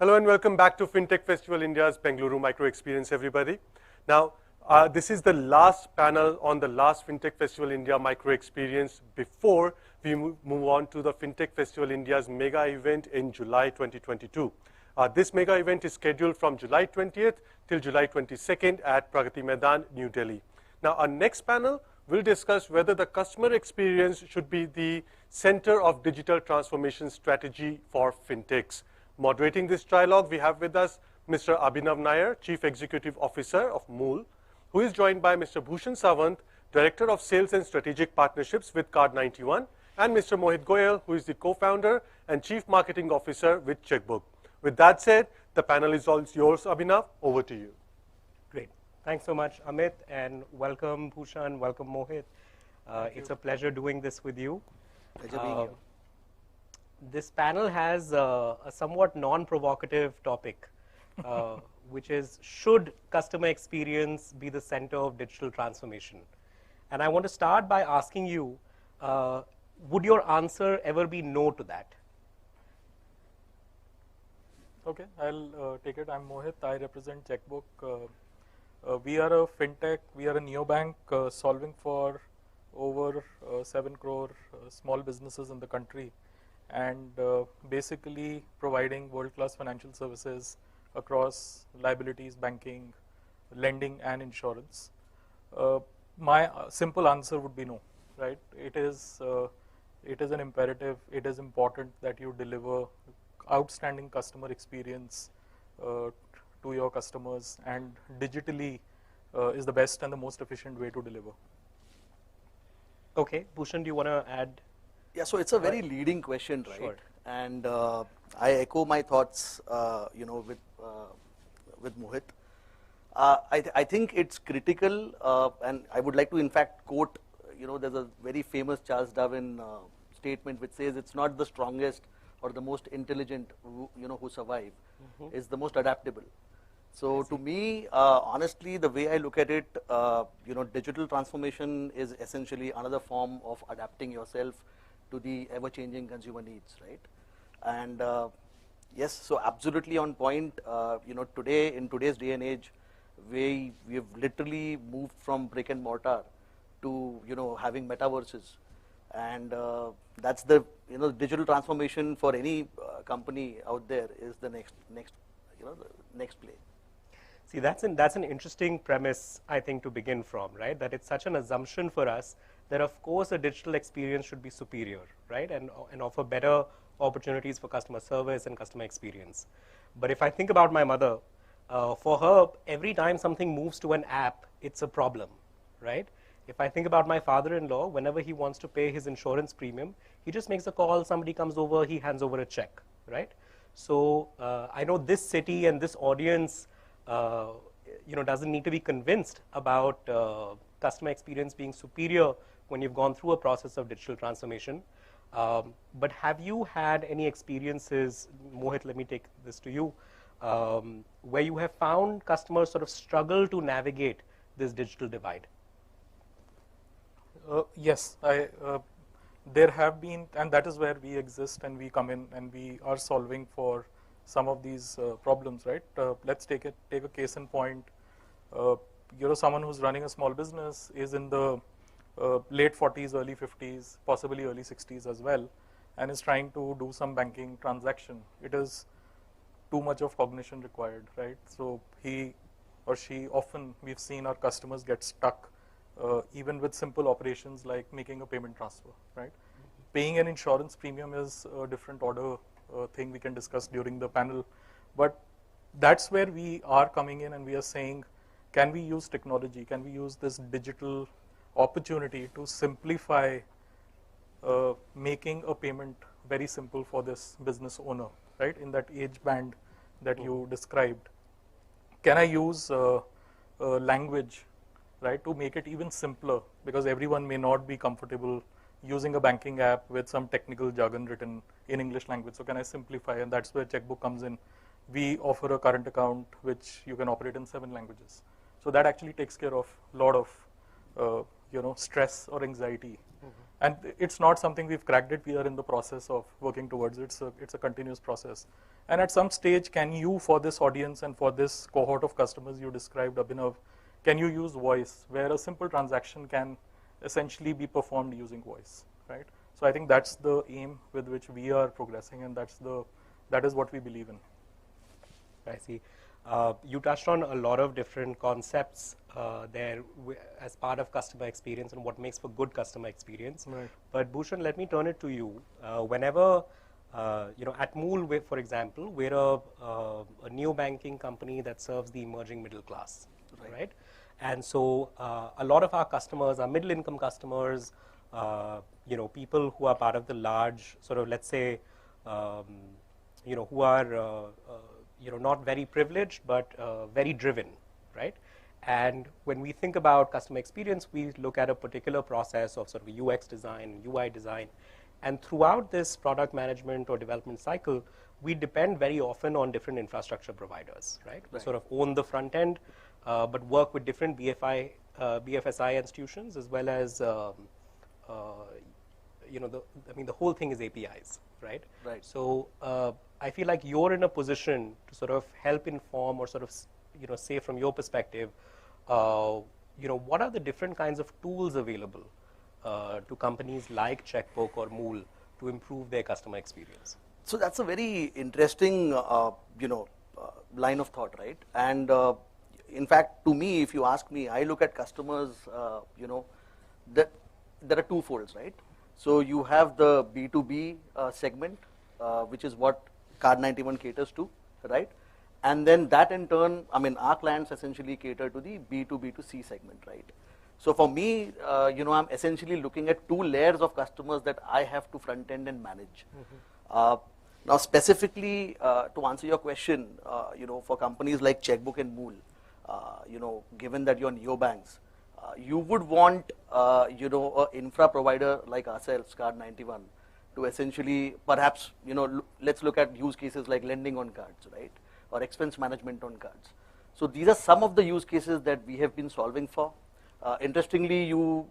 Hello and welcome back to FinTech Festival India's Bengaluru Micro Experience, everybody. Now, this is the last panel on the last FinTech Festival India Micro Experience before we move on to the FinTech Festival India's mega event in July 2022. This mega event is scheduled from July 20th till July 22nd at Pragati Maidan, New Delhi. Now, our next panel will discuss whether the customer experience should be the center of digital transformation strategy for FinTechs. Moderating this dialogue, we have with us Mr. Abhinav Nayar, Chief Executive Officer of Mool, who is joined by Mr. Bhushan Sawant, Director of Sales and Strategic Partnerships with Card91, and Mr. Mohit Goel, who is the co-founder and Chief Marketing Officer with Chqbook. With that said, the panel is all yours, Abhinav. Over to you. Great. Thanks so much, Amit, and welcome, Bhushan, welcome, Mohit. It's a pleasure doing this with you. Pleasure being here. This panel has a somewhat non-provocative topic, which is, should customer experience be the center of digital transformation? And I want to start by asking you, would your answer ever be no to that? Okay, I'll take it. I'm Mohit. I represent Chqbook. We are a fintech. We are a neobank solving for over 7 crore small businesses in the country, and basically providing world-class financial services across liabilities, banking, lending, and insurance. My simple answer would be no, right? It is an imperative. It is important that you deliver outstanding customer experience to your customers, and digitally is the best and the most efficient way to deliver. Okay, Bhushan, do you want to add? Yeah, so it's a very leading question, right? Sure. And I echo my thoughts, with Mohit. I think it's critical, and I would like to, in fact, quote. There's a very famous Charles Darwin statement which says it's not the strongest or the most intelligent, who survive, is the most adaptable. So to me, honestly, the way I look at it, digital transformation is essentially another form of adapting yourself to the ever-changing consumer needs, right? And yes, so absolutely on point. Today, in today's day and age, we've literally moved from brick and mortar to having metaverses, and that's the digital transformation for any company out there is the next play. See, that's an interesting premise, I think, to begin from, right? That it's such an assumption for us that, of course, a digital experience should be superior, right? And offer better opportunities for customer service and customer experience. But if I think about my mother, for her, every time something moves to an app, it's a problem, right? If I think about my father-in-law, whenever he wants to pay his insurance premium, he just makes a call, somebody comes over, he hands over a check, right? So I know this city and this audience doesn't need to be convinced about customer experience being superior when you've gone through a process of digital transformation. But have you had any experiences, Mohit, let me take this to you, where you have found customers sort of struggle to navigate this digital divide? Yes, there have been, and that is where we exist, and we come in and we are solving for some of these problems, right? Let's take a case in point. Someone who's running a small business is in the late 40s, early 50s, possibly early 60s as well, and is trying to do some banking transaction. It is too much of cognition required, right? So he or she, often we've seen our customers get stuck even with simple operations like making a payment transfer, right? Paying an insurance premium is a different order thing we can discuss during the panel, but that's where we are coming in and we are saying, can we use technology, can we use this digital opportunity to simplify making a payment very simple for this business owner, right? In that age band that you described. Can I use language, right, to make it even simpler, because everyone may not be comfortable using a banking app with some technical jargon written in English language. So can I simplify? And that's where Chqbook comes in. We offer a current account which you can operate in 7 languages. So that actually takes care of a lot of stress or anxiety And it's not something we've cracked it. We are in the process of working towards it. So it's a continuous process. And at some stage, can you, for this audience and for this cohort of customers you described, Abhinav, can you use voice where a simple transaction can essentially be performed using voice, right? So I think that's the aim with which we are progressing, and that is what we believe in. I see. You touched on a lot of different concepts there as part of customer experience and what makes for good customer experience. Right. But Bhushan, let me turn it to you. Whenever, at Mool, for example, we're a new banking company that serves the emerging middle class, right? And so a lot of our customers are middle-income customers, people who are part of the large sort of, let's say, who are not very privileged, but very driven, right? And when we think about customer experience, we look at a particular process of sort of UX design, UI design. And throughout this product management or development cycle, we depend very often on different infrastructure providers, right? We sort of own the front end, but work with different BFSI institutions as well as, the whole thing is APIs, right? Right. So I feel like you're in a position to sort of help inform or sort of, say from your perspective, what are the different kinds of tools available to companies like Chqbook or Mool to improve their customer experience? So that's a very interesting, line of thought, right? And in fact, to me, if you ask me, I look at customers, that there are two folds, right? So you have the B2B segment, which is what Card91 caters to, right? And then that in turn, our clients essentially cater to the B2B2C segment, right? So for me, I'm essentially looking at two layers of customers that I have to front end and manage. Now, specifically to answer your question, for companies like Chqbook and Mool, given that you're neobanks, you would want, an infra provider like ourselves, Card91, to essentially, perhaps, let's look at use cases like lending on cards, right, or expense management on cards. So these are some of the use cases that we have been solving for. Interestingly, you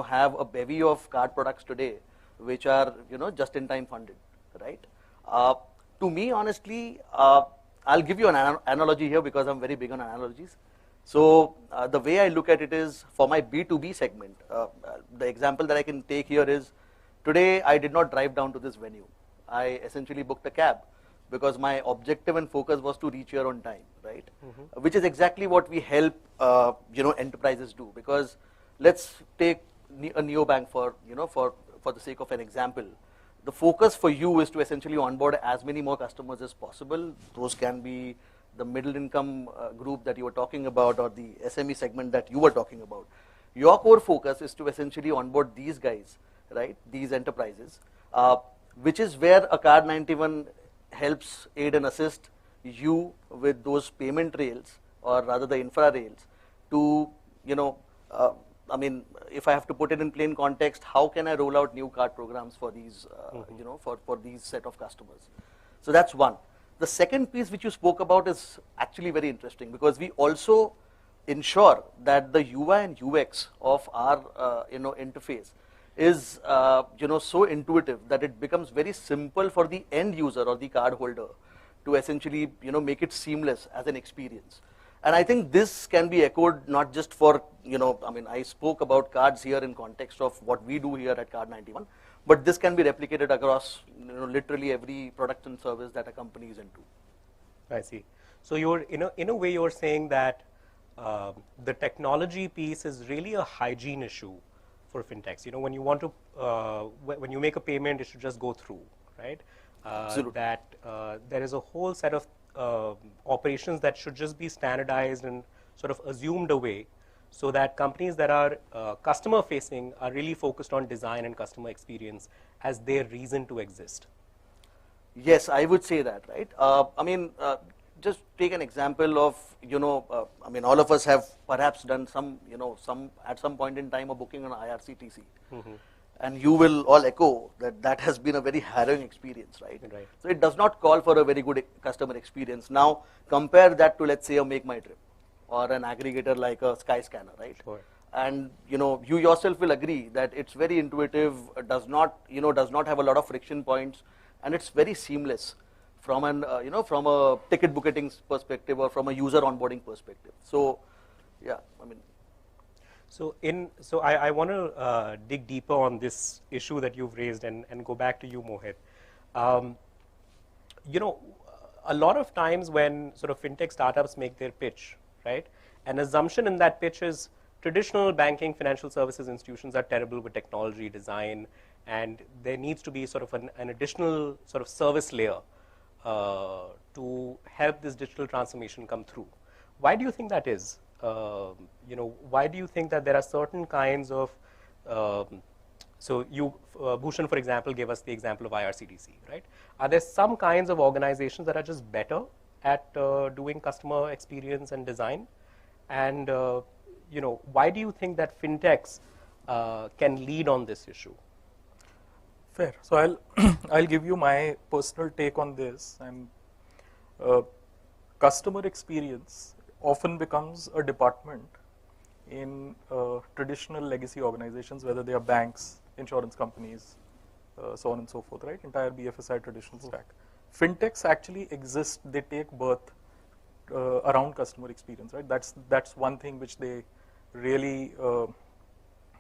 have a bevy of card products today, which are, just-in-time funded, right? To me, honestly, I'll give you an analogy here because I'm very big on analogies. So the way I look at it is, for my B2B segment, the example that I can take here is, today I did not drive down to this venue. I essentially booked a cab because my objective and focus was to reach here on time, right? Which is exactly what we help, enterprises do. Because let's take a neobank for the sake of an example. The focus for you is to essentially onboard as many more customers as possible. Those can be the middle income group that you were talking about, or the SME segment that you were talking about. Your core focus is to essentially onboard these guys, right? These enterprises, which is where a Card91 helps aid and assist you with those payment rails, or rather the infra rails, to, if I have to put it in plain context, how can I roll out new card programs for these, for these set of customers? So that's one. The second piece which you spoke about is actually very interesting, because we also ensure that the UI and UX of our, interface is, so intuitive that it becomes very simple for the end user or the card holder to essentially, make it seamless as an experience. And I think this can be echoed not just for, I spoke about cards here in context of what we do here at Card91, but this can be replicated across, literally every product and service that a company is into. I see. So you're, in a way, you're saying that the technology piece is really a hygiene issue for fintechs. When you want to, when you make a payment, it should just go through, right? Absolutely. That there is a whole set of operations that should just be standardized and sort of assumed away, so that companies that are customer facing are really focused on design and customer experience as their reason to exist. Yes, I would say that, right? Just take an example of, all of us have perhaps done some, at some point in time, a booking on IRCTC. And you will all echo that that has been a very harrowing experience, right? Right. So it does not call for a very good customer experience. Now, compare that to, let's say, a Make My Trip, or an aggregator like a Skyscanner, right? Sure. and you yourself will agree that it's very intuitive, does not have a lot of friction points, and it's very seamless from an from a ticket booking perspective or from a user onboarding perspective. So yeah, I mean. So I want to dig deeper on this issue that you've raised and go back to you, Mohit. A lot of times when sort of fintech startups make their pitch, right, an assumption in that pitch is traditional banking, financial services institutions are terrible with technology design, and there needs to be sort of an additional sort of service layer to help this digital transformation come through. Why do you think that is? Why do you think that there are certain kinds of, Bhushan, for example, gave us the example of IRCTC, right? Are there some kinds of organizations that are just better at doing customer experience and design? And, why do you think that fintechs can lead on this issue? Fair. So I'll give you my personal take on this. And customer experience often becomes a department in traditional legacy organizations, whether they are banks, insurance companies, so on and so forth, right? Entire BFSI traditional stack. Fintechs actually exist, they take birth around customer experience, right? That's one thing which they really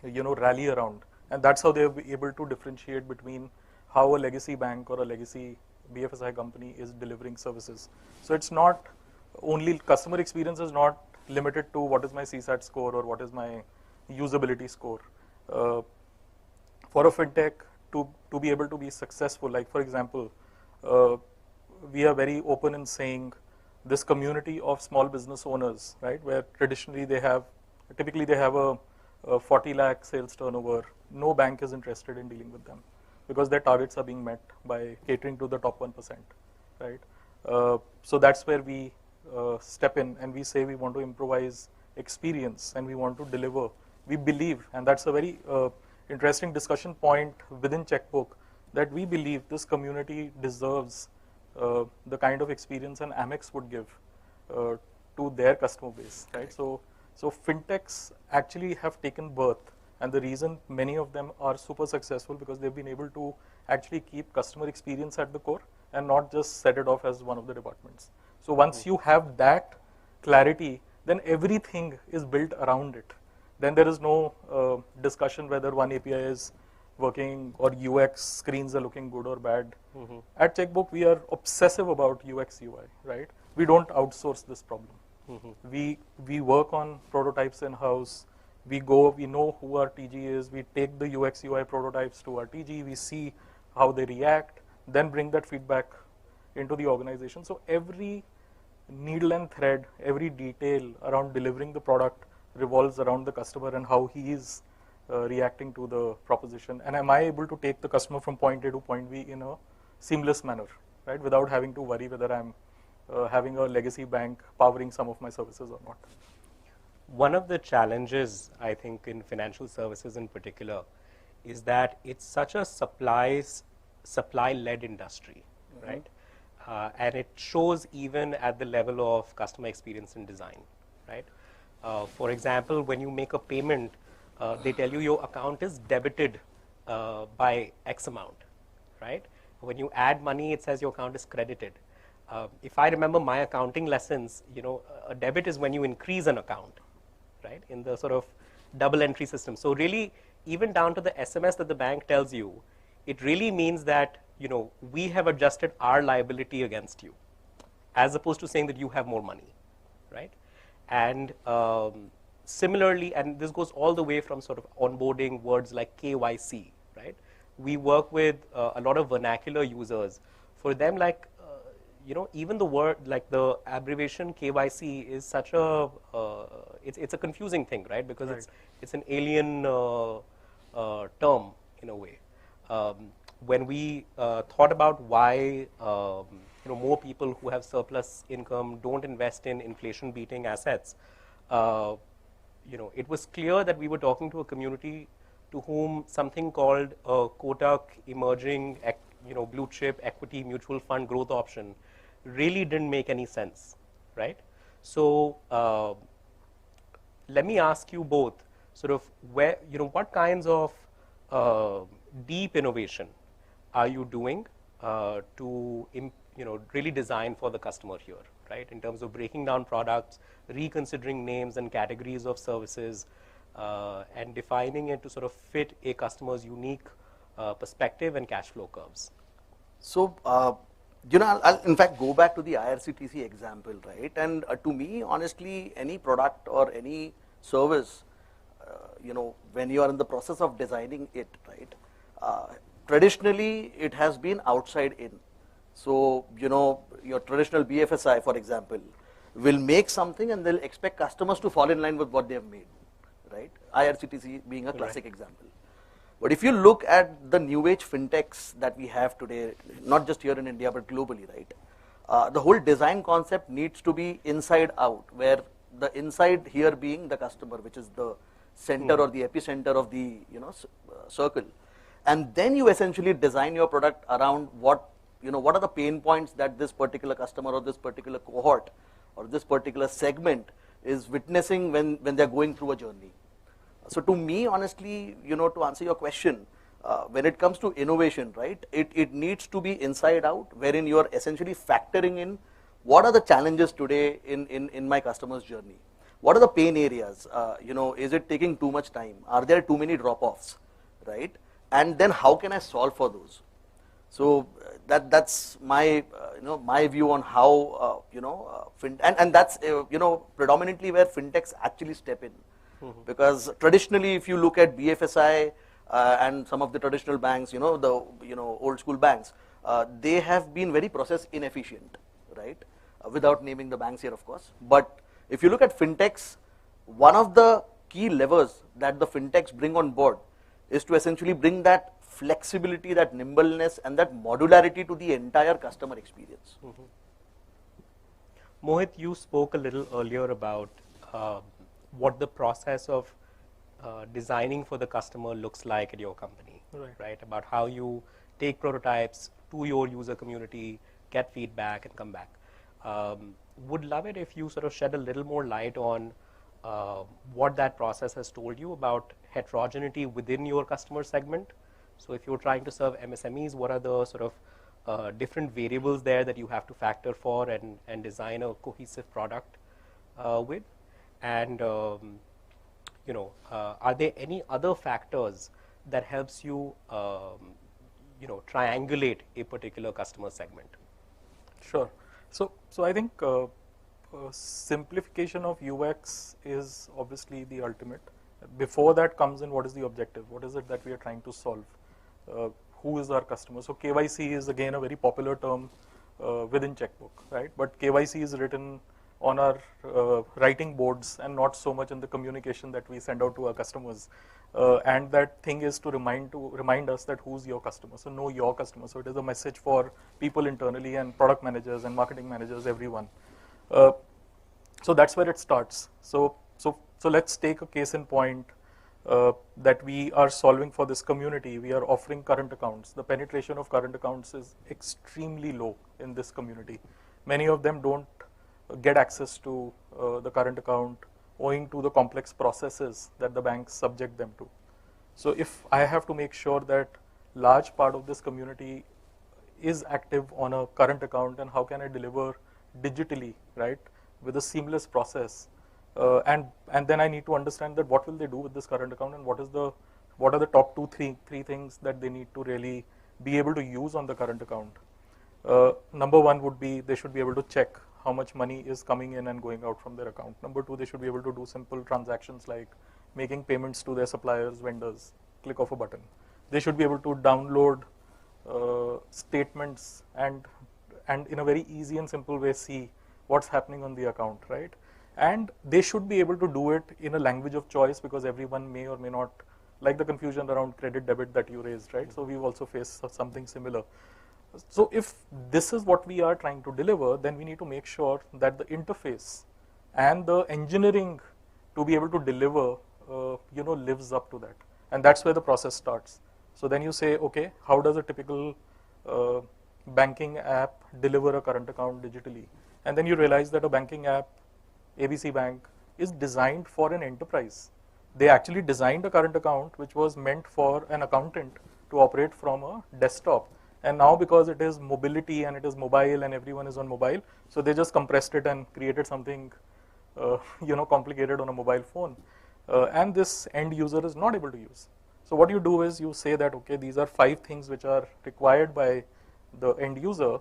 rally around, and that's how they're able to differentiate between how a legacy bank or a legacy BFSI company is delivering services. So it's not only customer experience is not limited to what is my CSAT score or what is my usability score. For a fintech to be able to be successful, like for example, we are very open in saying this community of small business owners, right, where traditionally typically they have a 40 lakh sales turnover. No bank is interested in dealing with them because their targets are being met by catering to the top 1%, right? So that's where we step in and we say we want to improvise experience and we want to deliver. We believe, and that's a very interesting discussion point within Chqbook, that we believe this community deserves the kind of experience an Amex would give to their customer base, right? So fintechs actually have taken birth, and the reason many of them are super successful because they've been able to actually keep customer experience at the core and not just set it off as one of the departments. So once you have that clarity, then everything is built around it. Then there is no discussion whether one API is working or UX screens are looking good or bad. At Chqbook, we are obsessive about UX UI, right? We don't outsource this problem. We work on prototypes in-house. We know who our TG is. We take the UX UI prototypes to our TG. We see how they react, then bring that feedback into the organization. So every needle and thread, every detail around delivering the product revolves around the customer and how he is reacting to the proposition. And am I able to take the customer from point A to point B in a seamless manner, right? Without having to worry whether I'm having a legacy bank powering some of my services or not. One of the challenges, I think, in financial services in particular, is that it's such a supply-led industry, right? And it shows even at the level of customer experience and design, right? For example, when you make a payment, they tell you your account is debited by X amount, right? When you add money, it says your account is credited. If I remember my accounting lessons, a debit is when you increase an account, right? In the sort of double entry system. So really, even down to the SMS that the bank tells you, it really means that, we have adjusted our liability against you, as opposed to saying that you have more money, right? And similarly, and this goes all the way from sort of onboarding words like KYC, right? We work with a lot of vernacular users. For them, like, even the word, like the abbreviation KYC is such a, it's a confusing thing, right? Because it's an alien term in a way. When we thought about why more people who have surplus income don't invest in inflation-beating assets, it was clear that we were talking to a community to whom something called a Kotak emerging, blue chip equity mutual fund growth option really didn't make any sense, right? So let me ask you both. sort of where, what kinds of deep innovation are you doing to really design for the customer here, right? In terms of breaking down products, reconsidering names and categories of services, and defining it to sort of fit a customer's unique perspective and cash flow curves. So, I'll in fact go back to the IRCTC example, right? And to me, honestly, any product or any service, when you are in the process of designing it, right? Traditionally, it has been outside in. So, your traditional BFSI, for example, will make something and they'll expect customers to fall in line with what they have made, right? IRCTC being a classic example. But if you look at the new age fintechs that we have today, not just here in India, but globally, right? The whole design concept needs to be inside out, where the inside here being the customer, which is the center or the epicenter of the circle. And then you essentially design your product around what are the pain points that this particular customer or this particular cohort or this particular segment is witnessing when they're going through a journey. So to me, honestly, to answer your question, when it comes to innovation, right, it needs to be inside out, wherein you are essentially factoring in what are the challenges today in my customer's journey. What are the pain areas? Is it taking too much time? Are there too many drop-offs, right? And then how can I solve for those? So that's my my view on how and that's predominantly where fintechs actually step in. Because traditionally, if you look at BFSI and some of the traditional banks, the old school banks, they have been very process inefficient, right? Without naming the banks here, of course. But if you look at fintechs, one of the key levers that the fintechs bring on board is to essentially bring that flexibility, that nimbleness, and that modularity to the entire customer experience. Mohit, you spoke a little earlier about what the process of designing for the customer looks like at your company, right? About how you take prototypes to your user community, get feedback, and come back. Would love it if you sort of shed a little more light on what that process has told you about heterogeneity within your customer segment. So if you're trying to serve MSMEs, what are the sort of different variables there that you have to factor for and design a cohesive product with? And are there any other factors that helps you triangulate a particular customer segment? Sure. So I think simplification of UX is obviously the ultimate. Before that comes in what is the objective? What is it that we are trying to solve? Who is our customer? So KYC is again a very popular term within Chqbook, right? But KYC is written on our writing boards and not so much in the communication that we send out to our customers. And that thing is to remind us that who's your customer. So know your customer. So it is a message for people internally and product managers and marketing managers, everyone. So that's where it starts. So let's take a case in point that we are solving for this community. We are offering current accounts. The penetration of current accounts is extremely low in this community. Many of them don't get access to the current account owing to the complex processes that the banks subject them to. So if I have to make sure that large part of this community is active on a current account, and how can I deliver digitally, right, with a seamless process, and then I need to understand that what will they do with this current account, and what are the top three things that they need to really be able to use on the current account. Number one would be they should be able to check how much money is coming in and going out from their account. Number two, they should be able to do simple transactions like making payments to their suppliers, vendors, click of a button. They should be able to download statements and in a very easy and simple way see what's happening on the account, right? And they should be able to do it in a language of choice, because everyone may or may not like the confusion around credit debit that you raised, right? So we've also faced something similar. So if this is what we are trying to deliver, then we need to make sure that the interface and the engineering to be able to deliver, lives up to that. And that's where the process starts. So then you say, okay, how does a typical banking app deliver a current account digitally? And then you realize that a banking app, ABC Bank, is designed for an enterprise. they actually designed a current account which was meant for an accountant to operate from a desktop. And now because it is mobility and it is mobile and everyone is on mobile, so they just compressed it and created something complicated on a mobile phone. And this end user is not able to use. So what you do is you say that, okay, these are 5 things which are required by the end user,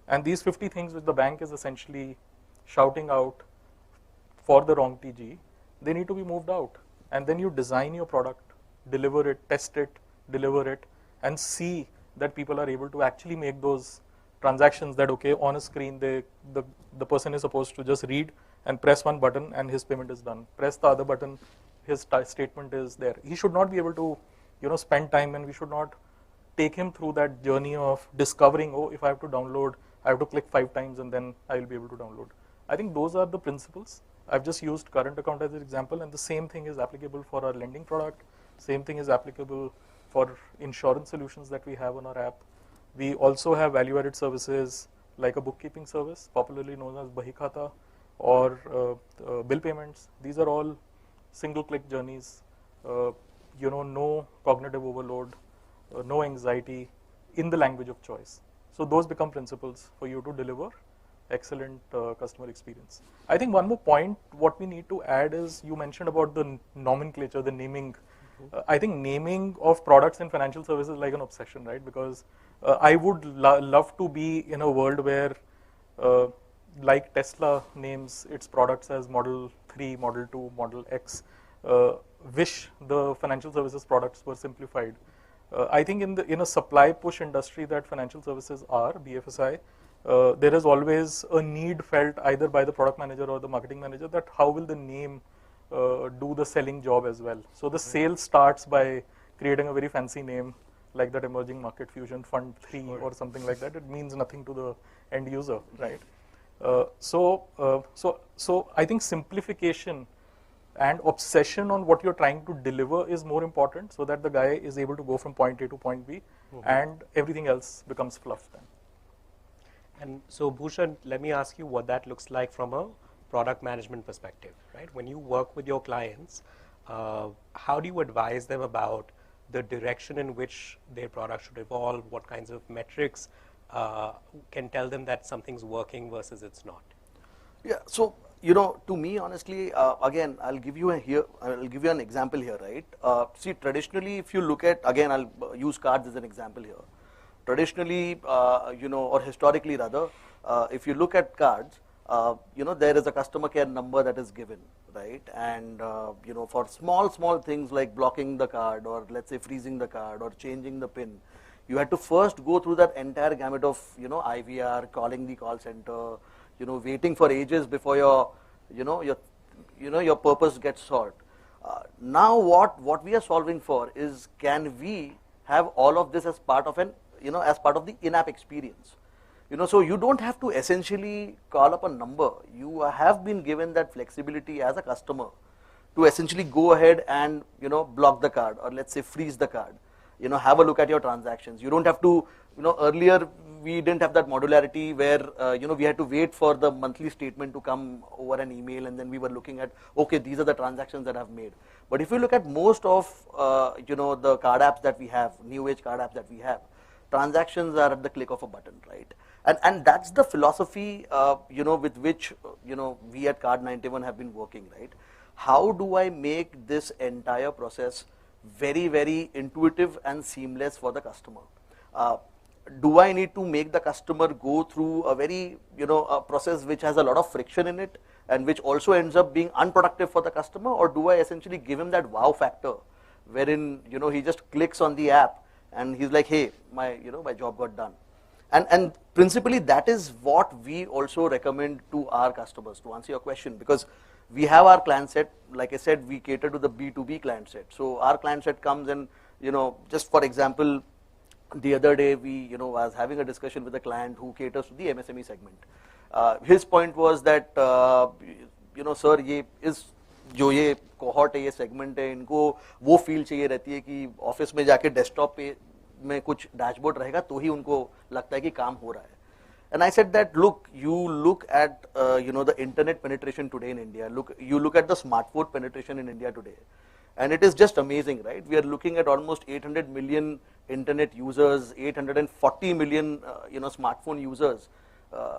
and these 50 things which the bank is essentially shouting out for the wrong TG, they need to be moved out. And then you design your product, deliver it, test it, deliver it, and see that people are able to actually make those transactions that, okay, on a screen, the person is supposed to just read and press one button and his payment is done. Press the other button, his statement is there. He should not be able to spend time, and we should not take him through that journey of discovering, oh, if I have to download, I have to click 5 times and then I will be able to download. I think those are the principles. I've just used current account as an example, and the same thing is applicable for our lending product. Same thing is applicable for insurance solutions that we have on our app. We also have value-added services like a bookkeeping service, popularly known as Bahi Khata, or bill payments. These are all single-click journeys, no cognitive overload, no anxiety, in the language of choice. So those become principles for you to deliver excellent customer experience. I think one more point, what we need to add is, you mentioned about the nomenclature, the naming. I think naming of products in financial services is like an obsession, right? Because I would love to be in a world where, like Tesla names its products as Model 3, Model 2, Model X, wish the financial services products were simplified. I think in a supply push industry that financial services are, BFSI, there is always a need felt either by the product manager or the marketing manager that how will the name do the selling job as well. So the sale starts by creating a very fancy name like that emerging market fusion fund 3 or something like that. It means nothing to the end user, right? So I think simplification and obsession on what you're trying to deliver is more important, so that the guy is able to go from point A to point B, and everything else becomes fluff then. And so, Bhushan, let me ask you what that looks like from a product management perspective, right? When you work with your clients, how do you advise them about the direction in which their product should evolve? What kinds of metrics can tell them that something's working versus it's not? Yeah, so to me, honestly, again, I'll give you an example here, right? See, traditionally, if you look at, again, I'll use cards as an example here. Traditionally, or historically rather, if you look at cards, there is a customer care number that is given, right? And for small things like blocking the card, or let's say freezing the card, or changing the PIN, you had to first go through that entire gamut of IVR, calling the call center, waiting for ages before your purpose gets solved. Now what we are solving for is, can we have all of this as part of as part of the in-app experience? So you don't have to essentially call up a number. You have been given that flexibility as a customer to essentially go ahead and block the card, or let's say freeze the card. Have a look at your transactions. You don't have to, earlier we didn't have that modularity where we had to wait for the monthly statement to come over an email, and then we were looking at, okay, these are the transactions that I've made. But if you look at most of the card apps that we have, new age card apps that we have, transactions are at the click of a button, right? And that's the philosophy with which we at Card91 have been working, right? How do I make this entire process very, very intuitive and seamless for the customer? Do I need to make the customer go through a very a process which has a lot of friction in it, and which also ends up being unproductive for the customer? Or do I essentially give him that wow factor, wherein he just clicks on the app and he's like, hey, my job got done? And principally that is what we also recommend to our customers, to answer your question, because we have our client set. Like I said, we cater to the B2B client set. So our client set comes and just for example, the other day we was having a discussion with a client who caters to the MSME segment. His point was that sir, ये इस जो ये cohort है, ये segment है, इनको वो feel चाहिए रहती है कि ऑफिस में जाके डेस्कटॉप पे में कुछ डैशबोर्ड रहेगा तो ही उनको लगता है कि काम हो रहा है. And I said that, look, you look at the internet penetration today in India. You look at the smartphone penetration in India today, And it is just amazing, right? We are looking at almost 800 million internet users, 840 million smartphone users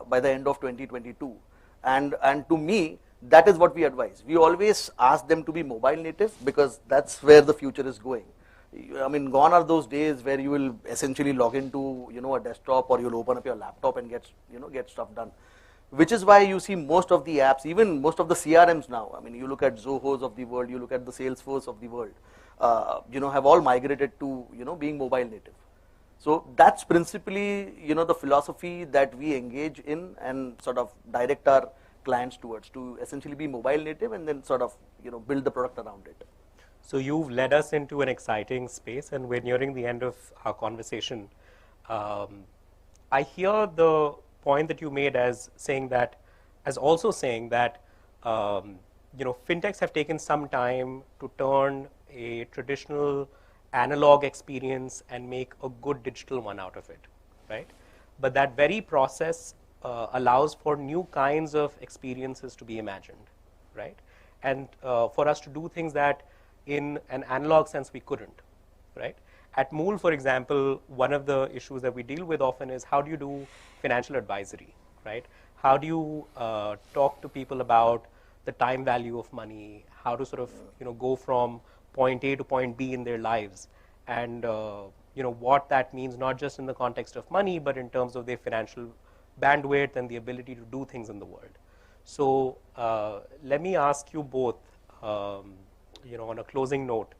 by the end of 2022. And to me, that is what we advise. We always ask them to be mobile native because that's where the future is going. I mean, gone are those days where you will essentially log into a desktop, or you'll open up your laptop and get stuff done. Which is why you see most of the apps, even most of the CRMs now. I mean, you look at Zohos of the world, you look at the Salesforce of the world, have all migrated to being mobile native. So that's principally the philosophy that we engage in and sort of direct our clients towards, to essentially be mobile native and then sort of build the product around it. So you've led us into an exciting space, and we're nearing the end of our conversation. I hear the point that you made as also saying that fintechs have taken some time to turn a traditional analog experience and make a good digital one out of it, right? But that very process allows for new kinds of experiences to be imagined, right? And for us to do things that in an analog sense we couldn't, right? At Mool, for example, one of the issues that we deal with often is how do you do financial advisory, right? How do you talk to people about the time value of money, how to sort of go from point A to point B in their lives, and what that means not just in the context of money, but in terms of their financial bandwidth and the ability to do things in the world. So let me ask you both, on a closing note,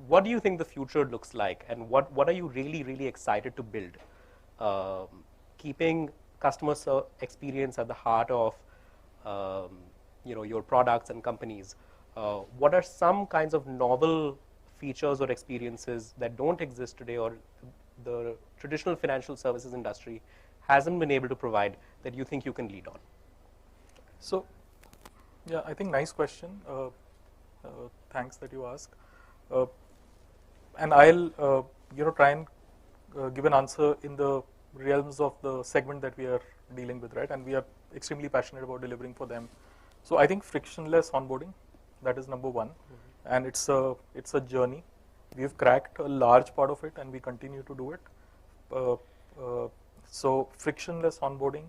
what do you think the future looks like, and what are you really, really excited to build? Keeping customer experience at the heart of your products and companies, what are some kinds of novel features or experiences that don't exist today, or the traditional financial services industry hasn't been able to provide, that you think you can lead on? So, yeah, I think nice question. Thanks that you ask. And I'll try and give an answer in the realms of the segment that we are dealing with, right? And we are extremely passionate about delivering for them. So I think frictionless onboarding, that is number one, and it's a journey. We've cracked a large part of it, and we continue to do it. So frictionless onboarding,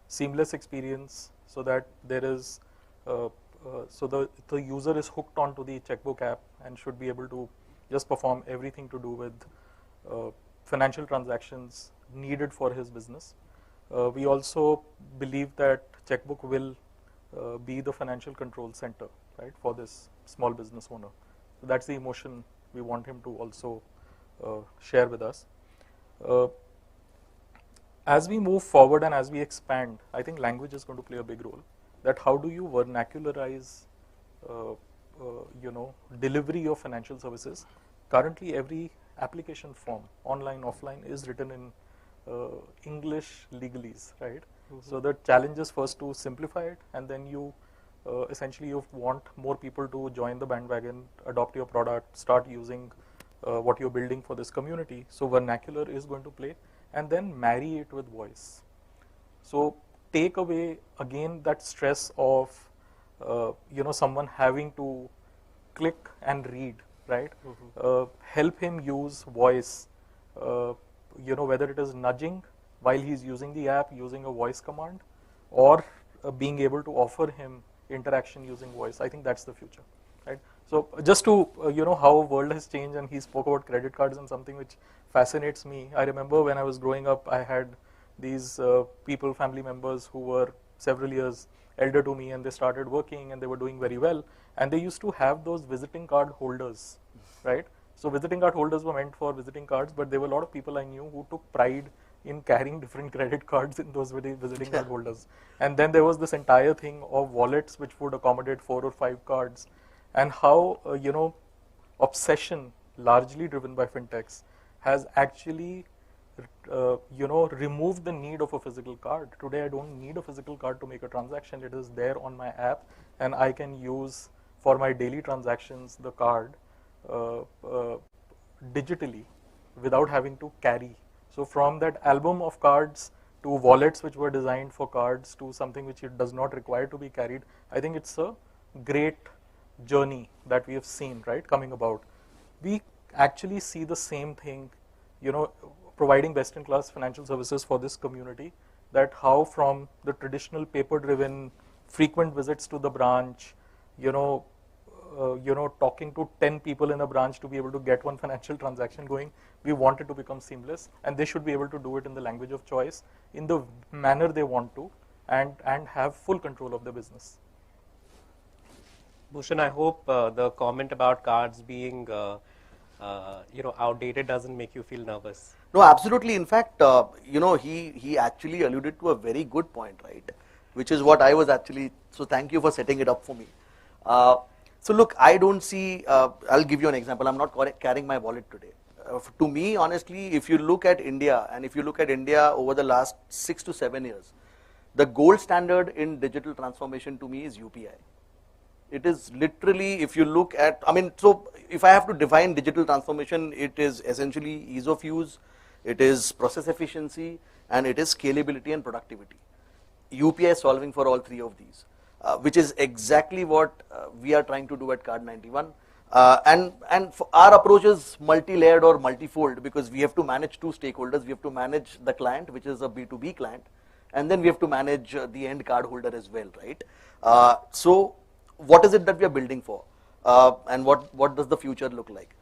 seamless experience, so that there is so the user is hooked onto the Chqbook app and should be able to just perform everything to do with financial transactions needed for his business. We also believe that Chqbook will be the financial control center, right, for this small business owner. So that's the emotion we want him to also share with us. As we move forward and as we expand, I think language is going to play a big role. That how do you vernacularize, delivery of financial services? Currently, every application form, online, offline, is written in English legalese, right? So the challenge is first to simplify it, and then you essentially you want more people to join the bandwagon, adopt your product, start using what you're building for this community. So vernacular is going to play, and then marry it with voice. So take away again that stress of someone having to click and read, right? Help him use voice, whether it is nudging while he's using the app, using a voice command, or being able to offer him interaction using voice. I think that's the future, right? So just to how world has changed, and he spoke about credit cards and something which fascinates me. I remember when I was growing up, I had these people, family members who were several years elder to me, and they started working and they were doing very well, and they used to have those visiting card holders, right? So visiting card holders were meant for visiting cards, but there were a lot of people I knew who took pride in carrying different credit cards in those visiting card holders. And then there was this entire thing of wallets which would accommodate 4 or 5 cards, and how obsession, largely driven by fintechs, has actually removed the need of a physical card. Today I don't need a physical card to make a transaction. It is there on my app, and I can use for my daily transactions the card digitally without having to carry. So from that album of cards to wallets which were designed for cards to something which it does not require to be carried, I think it's a great journey that we have seen, right, coming about, we actually see the same thing, providing best-in-class financial services for this community, that how from the traditional paper-driven frequent visits to the branch, talking to 10 people in a branch to be able to get one financial transaction going, we want it to become seamless, and they should be able to do it in the language of choice, in the manner they want to, and have full control of the business. Bhushan, I hope the comment about cards being outdated doesn't make you feel nervous. No, absolutely. In fact, he actually alluded to a very good point, right? Which is what I was actually, so thank you for setting it up for me. So look, I don't see, I'll give you an example. I'm not carrying my wallet today. To me, honestly, if you look at India, and if you look at India over the last 6 to 7 years, the gold standard in digital transformation to me is UPI. It is literally, if you look at, so if I have to define digital transformation, it is essentially ease of use, it is process efficiency, and it is scalability and productivity. UPI is solving for all three of these, which is exactly what we are trying to do at Card91. And our approach is multi-layered or multifold, because we have to manage two stakeholders. We have to manage the client, which is a B2B client, and then we have to manage the end cardholder as well, right? So what is it that we are building for, and what does the future look like?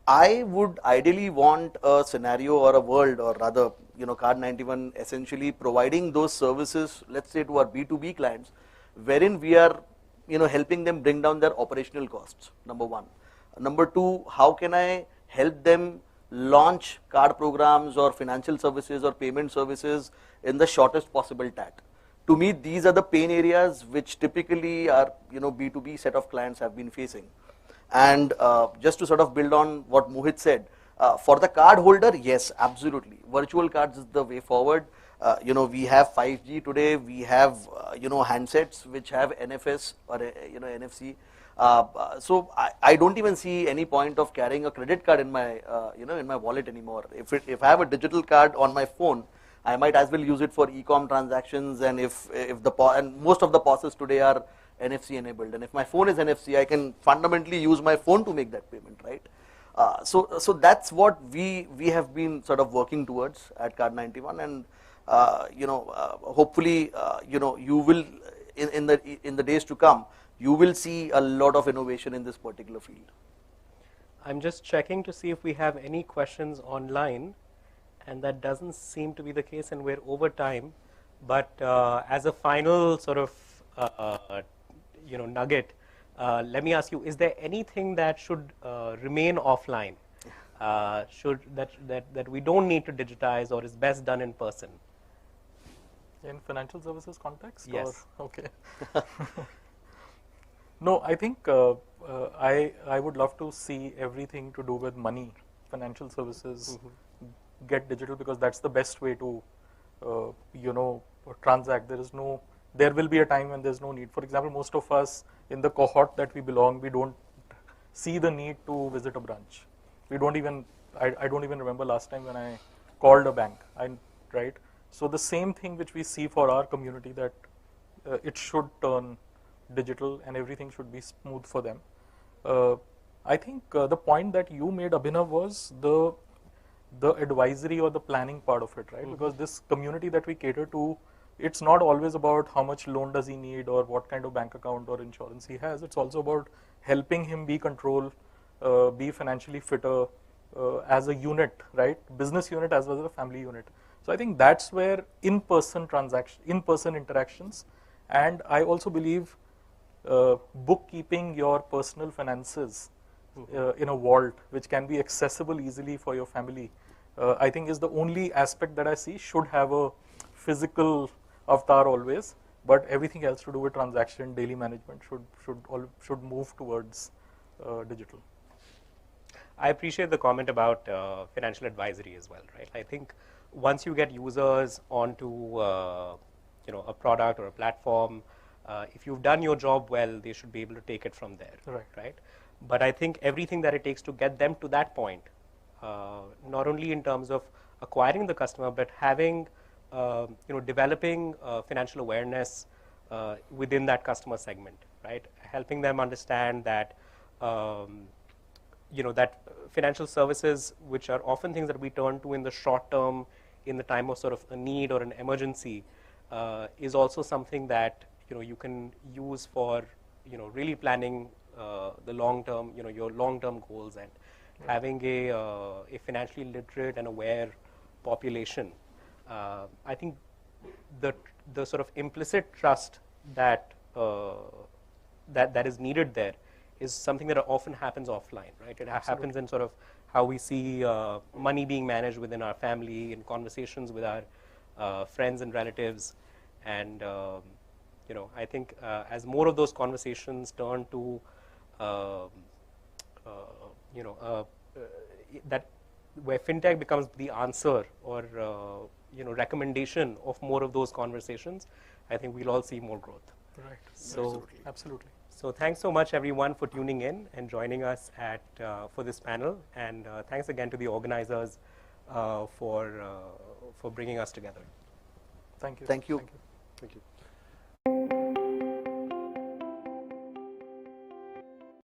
I would ideally want a scenario or a world, or rather, Card91 essentially providing those services, let's say to our B2B clients, wherein we are helping them bring down their operational costs, number one. Number two, how can I help them launch card programs or financial services or payment services in the shortest possible TAT? To me, these are the pain areas which typically our B2B set of clients have been facing. And just to sort of build on what Mohit said, for the card holder, yes, absolutely. Virtual cards is the way forward. We have 5G today. We have handsets which have NFS or NFC. So I don't even see any point of carrying a credit card in my in my wallet anymore. If I have a digital card on my phone, I might as well use it for e-com transactions. And and most of the POSs today are NFC enabled. And if my phone is NFC, I can fundamentally use my phone to make that payment, right? So that's what we have been sort of working towards at Card91, and hopefully you will in the days to come, you will see a lot of innovation in this particular field. I'm just checking to see if we have any questions online, and that doesn't seem to be the case, and we're over time. But as a final sort of nugget, let me ask you: is there anything that should remain offline, that we don't need to digitize, or is best done in person? In financial services context? Yes. Or, okay. No, I think I would love to see everything to do with money, financial services, get digital, because that's the best way to transact. There will be a time when there's no need. For example, most of us in the cohort that we belong, we don't see the need to visit a branch. We don't even, I don't even remember last time when I called a bank, right? So the same thing which we see for our community, that it should turn digital and everything should be smooth for them. I think the point that you made, Abhinav, was the advisory or the planning part of it, right? Because this community that we cater to, it's not always about how much loan does he need or what kind of bank account or insurance he has. It's also about helping him be control, be financially fitter as a unit, right? Business unit as well as a family unit. So I think that's where in-person interactions, and I also believe bookkeeping your personal finances in a vault, which can be accessible easily for your family, I think is the only aspect that I see should have a physical avatar always, but everything else to do with transaction, daily management should move towards digital. I appreciate the comment about financial advisory as well, right? I think once you get users onto a product or a platform, if you've done your job well, they should be able to take it from there, right? But I think everything that it takes to get them to that point, not only in terms of acquiring the customer, but having, developing financial awareness within that customer segment, right? Helping them understand that, that financial services, which are often things that we turn to in the short term, in the time of sort of a need or an emergency, is also something that you can use for really planning the long term, your long term goals, and having a financially literate and aware population. I think the sort of implicit trust that that is needed there is something that often happens offline, right? It happens in sort of how we see money being managed within our family, in conversations with our friends and relatives, and I think as more of those conversations turn to that where FinTech becomes the answer or recommendation of more of those conversations, I think we'll all see more growth. Right. So Absolutely. So thanks so much, everyone, for tuning in and joining us for this panel, and thanks again to the organizers for bringing us together. Thank you. Thank you. Thank you. Thank you.